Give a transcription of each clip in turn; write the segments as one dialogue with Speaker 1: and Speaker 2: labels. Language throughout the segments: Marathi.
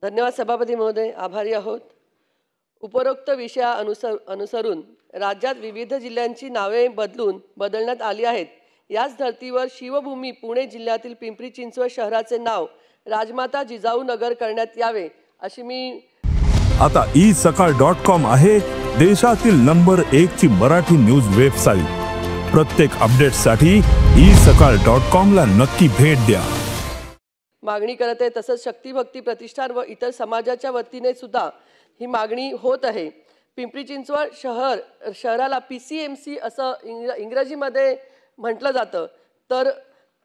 Speaker 1: धन्यवाद सभापती महोदय, आभारी आहोत। उपरोक्त अनुसरून राज्यात विविध जिल्ह्यांची नावे बदलण्यात आली आहेत। याच धर्तीवर शिवभूमी पुणे जिल्ह्यातील पिंपरी चिंचवड शहराचे नाव राजमाता जिजाऊ नगर करण्यात यावे अशी मी
Speaker 2: आता isakal.com आहे देशातील नंबर 1 ची मराठी न्यूज वेबसाईट। प्रत्येक अपडेटसाठी isakal.com ला नक्की भेट द्या।
Speaker 1: मागणी करत आहे। तसंच शक्तिभक्ती प्रतिष्ठान व इतर समाजाच्या वतीने सुद्धा ही मागणी होत आहे। पिंपरी चिंचवड शहराला PCMC असं इंग्रजीमध्ये म्हटलं जातं। तर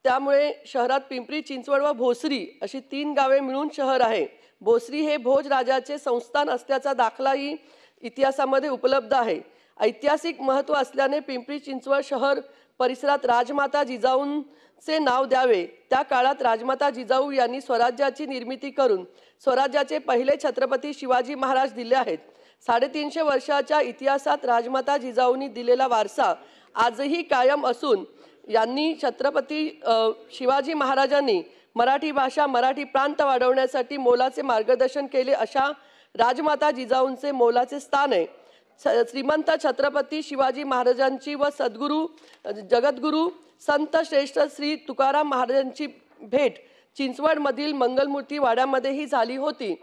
Speaker 1: त्यामुळे शहरात पिंपरी चिंचवड व भोसरी अशी 3 गावे मिळून शहर आहे। भोसरी हे भोज राजाचे संस्थान असल्याचा दाखलाही इतिहासामध्ये उपलब्ध आहे। ऐतिहासिक महत्त्व असल्याने पिंपरी चिंचवड शहर परिसरात राजमाता जिजाऊंचे नाव द्यावे। त्या काळात राजमाता जिजाऊ यांनी स्वराज्याची निर्मिती करून स्वराज्याचे पहिले छत्रपती शिवाजी महाराज दिले आहेत। 350 वर्षाच्या इतिहासात राजमाता जिजाऊंनी दिलेला वारसा आजही कायम असून यांनी छत्रपती शिवाजी महाराजांनी मराठी भाषा मराठी प्रांत वाढवण्यासाठी मोलाचे मार्गदर्शन केले। अशा राजमाता जिजाऊंचे मोलाचे स्थान आहे। श्रीमंत छत्रपती शिवाजी महाराजांची व सद्गुरू जगद्गुरू संत श्रेष्ठ श्री तुकाराम महाराजांची भेट चिंचवडमधील मंगलमूर्ती वाड्यामध्येही झाली होती।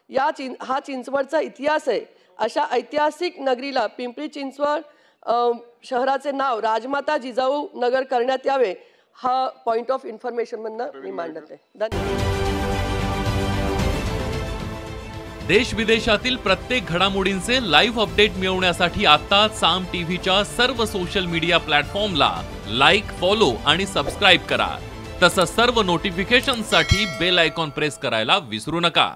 Speaker 1: हा चिंचवडचा इतिहास आहे। अशा ऐतिहासिक नगरीला पिंपरी चिंचवड शहराचे नाव राजमाता जिजाऊ नगर करण्यात यावे हा पॉइंट ऑफ इन्फॉर्मेशन म्हणून मी मांडत आहे। धन्यवाद।
Speaker 3: देश विदेशातील प्रत्येक घडामोडींचे लाईव्ह अपडेट मिळवण्यासाठी आता साम टीव्हीच्या सर्व सोशल मीडिया प्लॅटफॉर्मला लाईक, फॉलो आणि सबस्क्राइब करा। तसंच सर्व नोटिफिकेशनसाठी बेल आयकॉन प्रेस करायला विसरू नका।